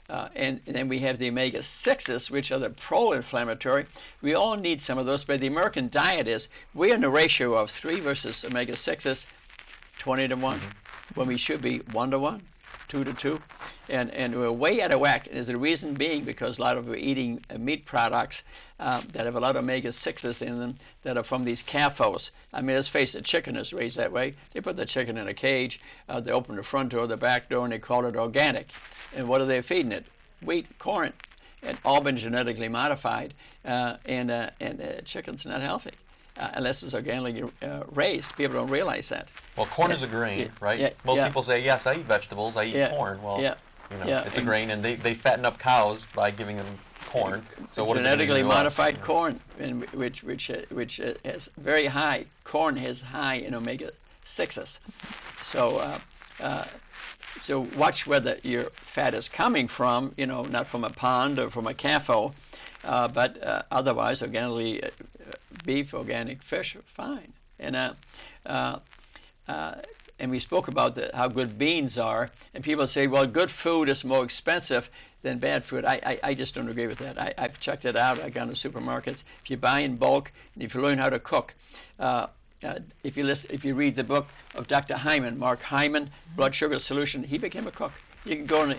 And then we have the omega-6s, which are the pro-inflammatory. We all need some of those, but the American diet is, we're in a ratio of 3 versus omega-6s, 20 to 1, when we should be 1 to 1, 2 to 2. And we're way out of whack. There's a reason being because a lot of we're eating meat products that have a lot of omega-6s in them that are from these CAFOs. I mean, let's face it, chicken is raised that way. They put the chicken in a cage, they open the front door, the back door, and they call it organic. And what are they feeding it? Wheat, corn, and all been genetically modified, and chicken's not healthy unless it's organically raised. People don't realize that. Well, corn is a grain, right? Most people say, yes, I eat vegetables, I eat corn. Well, it's a grain, and they fatten up cows by giving them corn. So what genetically modified corn, which has very high, corn has high in omega-6s. So watch whether your fat is coming from, not from a pond or from a CAFO, but otherwise organically beef, organic fish, fine. And we spoke about how good beans are, and people say, well, good food is more expensive than bad food. I just don't agree with that. I've checked it out. I've gone to supermarkets. If you buy in bulk, and if you learn how to cook, if you read the book of Dr. Hyman, Mark Hyman, Blood Sugar Solution, he became a cook. You can go on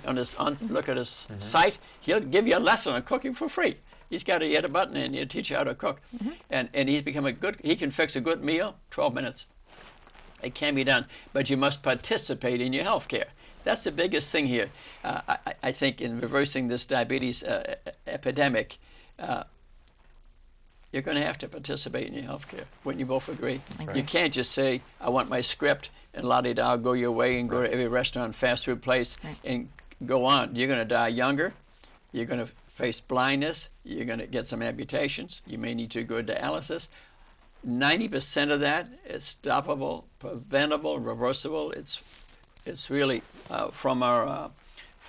look at his site. He'll give you a lesson on cooking for free. He's got to hit a button and he'll teach you how to cook. And he's become he can fix a good meal, 12 minutes. It can be done, but you must participate in your health care. That's the biggest thing here. I think in reversing this diabetes epidemic, you're going to have to participate in your health care. Wouldn't you both agree? You can't just say, I want my script, and la-di-da, go your way and go to every restaurant, fast food place, and go on. You're going to die younger. You're going to face blindness. You're going to get some amputations. You may need to go to dialysis. 90% of that is stoppable, preventable, reversible. It's really from our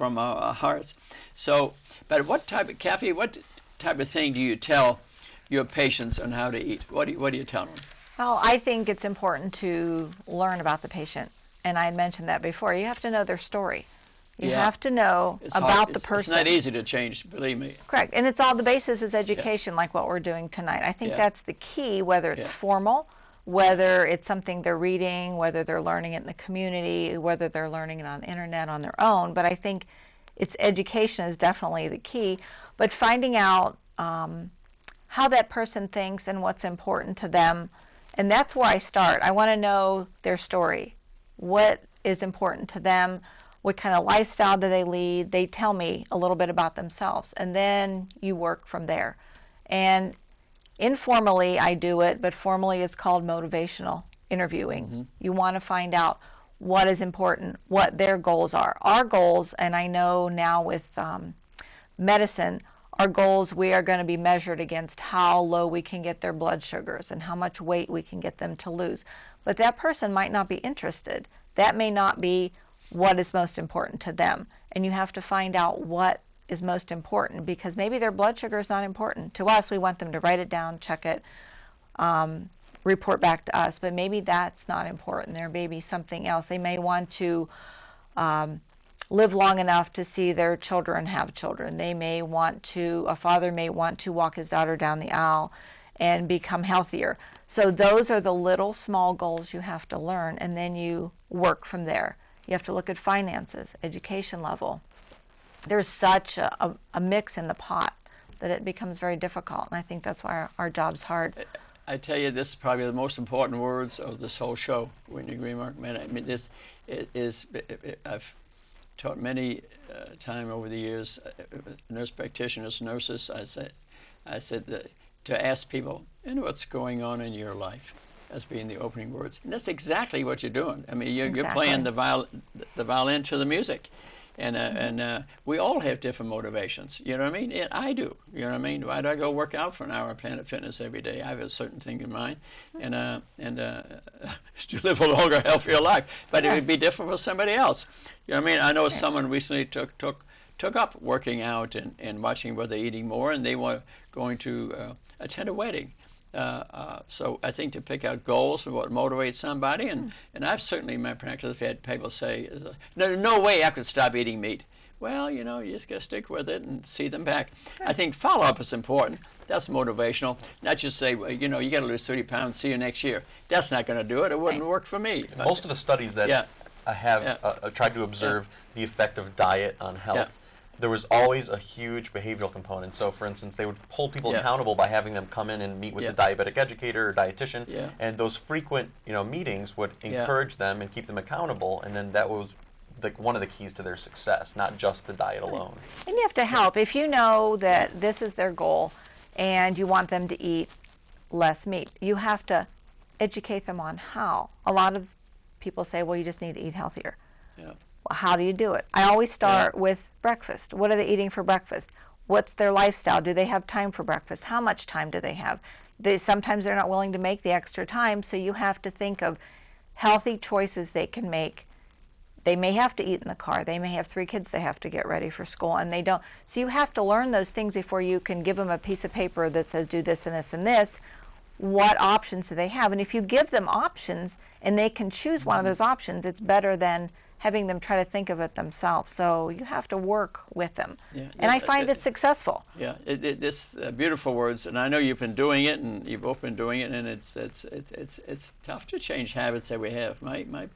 hearts. So, but what type of thing do you tell your patients on how to eat? What do you tell them? Well, I think it's important to learn about the patient. And I had mentioned that before. You have to know their story. You Yeah. have to know It's about hard. the person. It's not easy to change, believe me. Correct. And it's all the basis is education, like what we're doing tonight. I think Yeah. that's the key, whether it's Yeah. formal, whether it's something they're reading, whether they're learning it in the community, whether they're learning it on the internet on their own. But I think it's education is definitely the key. But finding out how that person thinks and what's important to them. And that's where I start. I want to know their story. What is important to them? What kind of lifestyle do they lead? They tell me a little bit about themselves. And then you work from there. And informally, I do it, but formally, it's called motivational interviewing. Mm-hmm. You want to find out what is important, what their goals are. Our goals, and I know now with medicine, our goals, we are going to be measured against how low we can get their blood sugars and how much weight we can get them to lose. But that person might not be interested. That may not be what is most important to them. And you have to find out what is most important, because maybe their blood sugar is not important. To us, we want them to write it down, check it, report back to us, but maybe that's not important. There may be something else. They may want to live long enough to see their children have children. They may want to, a father may want to walk his daughter down the aisle and become healthier. So those are the little small goals you have to learn, and then you work from there. You have to look at finances, education level. There's such a mix in the pot that it becomes very difficult, and I think that's why our job's hard. I tell you, this is probably the most important words of this whole show. Wouldn't you agree, Mark? Man, I mean, this is. I've taught many time over the years, nurse practitioners, nurses. I said to ask people, what's going on in your life, as being the opening words, and that's exactly what you're doing. I mean, you're playing the violin to the music. And we all have different motivations. You know what I mean? And I do. You know what I mean? Why do I go work out for an hour at Planet Fitness every day? I have a certain thing in mind, and to live a longer, healthier life. But Yes. it would be different for somebody else. You know what I mean? I know someone recently took up working out and watching whether they're eating more, and they were going to attend a wedding. So I think to pick out goals and what motivates somebody, and I've certainly in my practice had people say, no way I could stop eating meat. Well, you just got to stick with it and see them back. I think follow-up is important. That's motivational. Not just say, well, you got to lose 30 pounds, see you next year. That's not going to do it. It wouldn't work for me. Most of the studies that I have tried to observe the effect of diet on health. Yeah. There was always a huge behavioral component. So, for instance, they would hold people accountable by having them come in and meet with the diabetic educator or dietitian. Yeah. And those frequent, meetings would encourage them and keep them accountable. And then that was one of the keys to their success, not just the diet alone. And you have to help. If you know that this is their goal and you want them to eat less meat, you have to educate them on how. A lot of people say, well, you just need to eat healthier. Yeah. How do you do it? I always start with breakfast. What are they eating for breakfast? What's their lifestyle? Do they have time for breakfast? How much time do they have? Sometimes they're not willing to make the extra time, so you have to think of healthy choices they can make. They may have to eat in the car. They may have 3 kids they have to get ready for school, and they don't. So you have to learn those things before you can give them a piece of paper that says do this and this and this. What options do they have? And if you give them options and they can choose one of those options, it's better than having them try to think of it themselves. So you have to work with them. Yeah. And I find it successful. Yeah, this beautiful words, and I know you've been doing it, and you've both been doing it, and it's tough to change habits that we have. My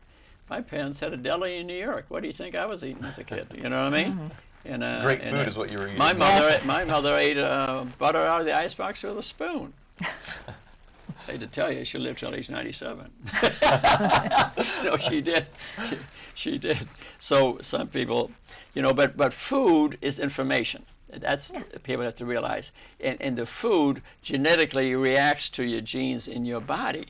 parents had a deli in New York. What do you think I was eating as a kid? You know what I mean? And Great food is what you were eating. My mother ate butter out of the icebox with a spoon. I hate to tell you, she lived till age 97. No, she did. She did. So some people, but food is information. That's people have to realize. And the food genetically reacts to your genes in your body.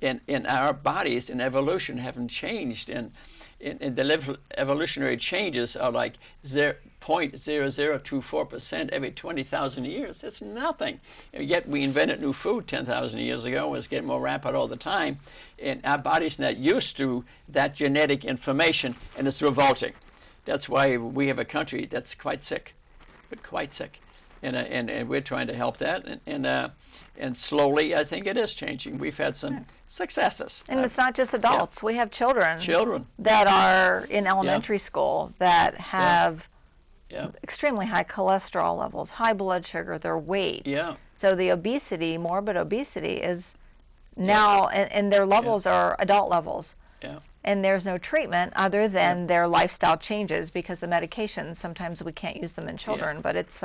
And our bodies in evolution haven't changed. And the evolutionary changes are like 0.0024% every 20,000 years. That's nothing. And yet we invented new food 10,000 years ago, and it's getting more rapid all the time. And our body's not used to that genetic information, and it's revolting. That's why we have a country that's quite sick. and we're trying to help that, and slowly I think it is changing. We've had some successes. And it's not just adults. We have children that are in elementary school that have extremely high cholesterol levels, high blood sugar, their weight. Yeah. So the obesity, morbid obesity, is now, and their levels are adult levels. Yeah. And there's no treatment other than their lifestyle changes, because the medications, sometimes we can't use them in children, but it's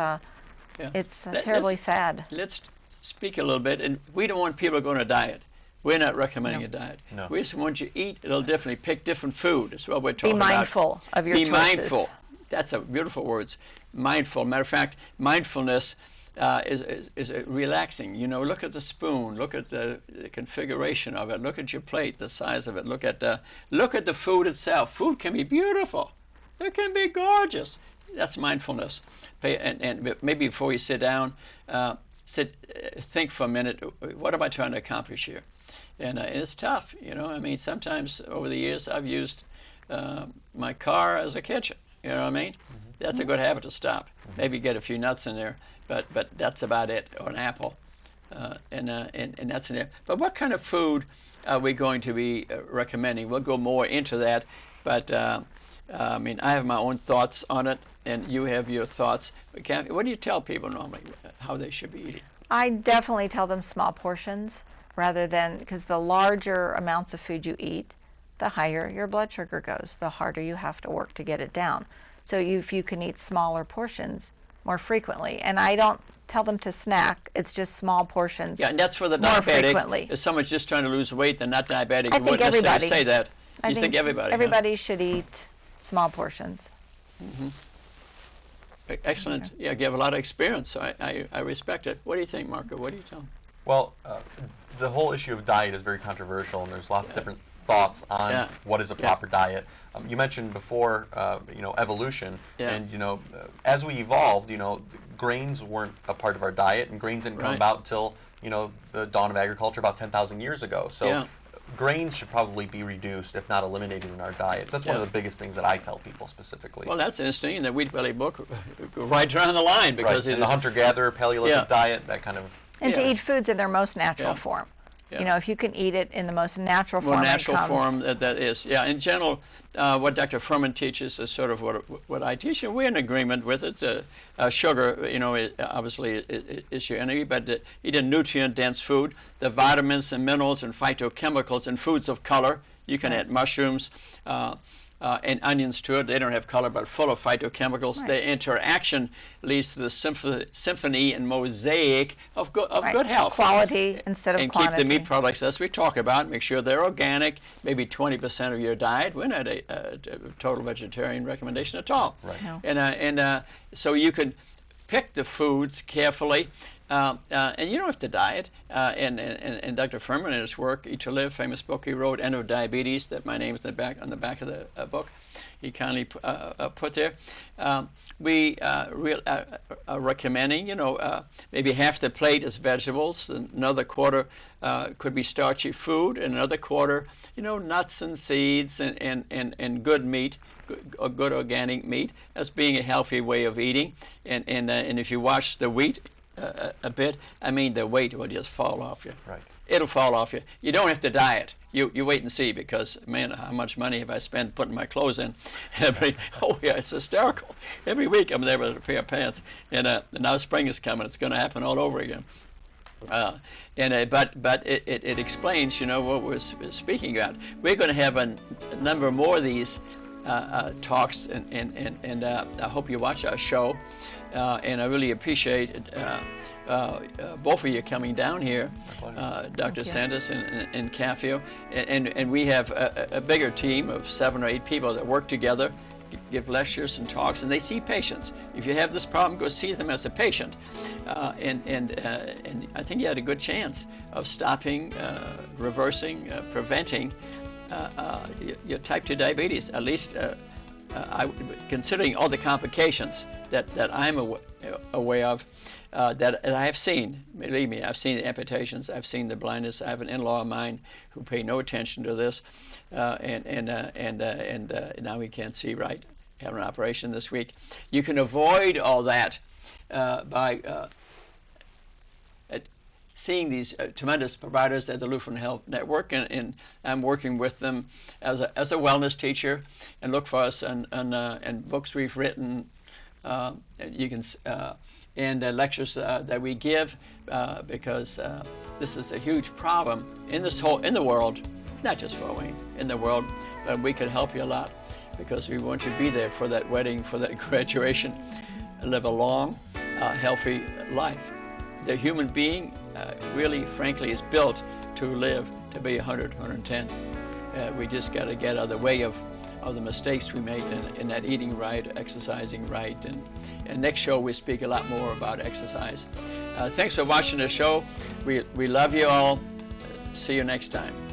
terribly sad. Let's speak a little bit, and we don't want people going to diet. We're not recommending a diet. No. We just want you to eat. It'll definitely pick different food. That's what we're talking about. Be mindful of your choices. Be mindful. That's a beautiful words. Mindful. Matter of fact, mindfulness is relaxing. You know, look at the spoon. Look at the configuration of it. Look at your plate, the size of it. Look at the food itself. Food can be beautiful. It can be gorgeous. That's mindfulness. And maybe before you sit down, think for a minute. What am I trying to accomplish here? And it's tough. You know, I mean, sometimes over the years I've used my car as a kitchen. You know what I mean? Mm-hmm. That's a good habit to stop. Mm-hmm. Maybe get a few nuts in there, but that's about it, or an apple, and that's in there. But what kind of food are we going to be recommending? We'll go more into that, but I mean, I have my own thoughts on it, and you have your thoughts. What do you tell people normally how they should be eating? I definitely tell them small portions, rather than, because the larger amounts of food you eat, the higher your blood sugar goes, the harder you have to work to get it down. So if you can eat smaller portions more frequently, and I don't tell them to snack, it's just small portions. Yeah, and that's for the more diabetic. Frequently. If someo's just trying to lose weight, they're not diabetic. I think everybody. Say that. I think everybody. Everybody should eat small portions. Mm-hmm. Excellent. Yeah, you have a lot of experience, so I respect it. What do you think, Marco? What do you tell them? Well, the whole issue of diet is very controversial, and there's lots of different thoughts on what is a proper diet. You mentioned before, evolution, and as we evolved, grains weren't a part of our diet, and grains didn't come about until the dawn of agriculture about 10,000 years ago. So grains should probably be reduced, if not eliminated, in our diets. That's one of the biggest things that I tell people specifically. Well, that's interesting. In the Wheat Belly book, right around the line, because it is the hunter-gatherer, Paleolithic diet, that kind of. And to eat foods in their most natural form. Yeah. If you can eat it in the most natural form, more natural form that is. Yeah, in general, what Dr. Furman teaches is sort of what I teach, and we're in agreement with it. Sugar, obviously is your enemy, but eat a nutrient-dense food. The vitamins and minerals and phytochemicals and foods of color. You can add mushrooms and onions to it. They don't have color, but full of phytochemicals. The interaction leads to the symphony and mosaic of good health. Quality instead of quantity. And keep the meat products, as we talk about, make sure they're organic, maybe 20% of your diet. We're not a total vegetarian recommendation at all. Right. No. And so you can pick the foods carefully. And you don't have to diet. And Dr. Furman, in his work, Eat to Live, famous book he wrote, End of Diabetes, that my name is on the back of the book, he kindly put there. We are recommending, maybe half the plate is vegetables, another quarter could be starchy food, and another quarter, nuts and seeds and good meat. Good organic meat as being a healthy way of eating, and if you watch the wheat a bit, I mean the weight will just fall off you. Right. It'll fall off you. You don't have to diet. You wait and see, because man, how much money have I spent putting my clothes in? It's hysterical. Every week I'm there with a pair of pants, and now spring is coming. It's going to happen all over again. But it explains, what we're speaking about. We're going to have a number more of these talks, and I hope you watch our show. And I really appreciate both of you coming down here, Dr. Sanders and Caffio. And we have a bigger team of 7 or 8 people that work together, give lectures and talks, and they see patients. If you have this problem, go see them as a patient. And I think you had a good chance of stopping, reversing, preventing your type 2 diabetes, at least considering all the complications that I'm aware of, that I have seen. Believe me, I've seen the amputations, I've seen the blindness. I have an in-law of mine who paid no attention to this, and now he can't see right. Have an operation this week. You can avoid all that by seeing these tremendous providers at the Lutheran Health Network, and I'm working with them as a wellness teacher, and look for us and books we've written. You can and lectures that we give, because this is a huge problem in the world, not just Fort Wayne, in the world. But we could help you a lot, because we want you to be there for that wedding, for that graduation, and live a long, healthy life. The human being really, frankly, is built to live to be 100, 110. We just got to get out of the way of the mistakes we made in that eating right, exercising right, and next show we speak a lot more about exercise. Thanks for watching the show. We love you all. See you next time.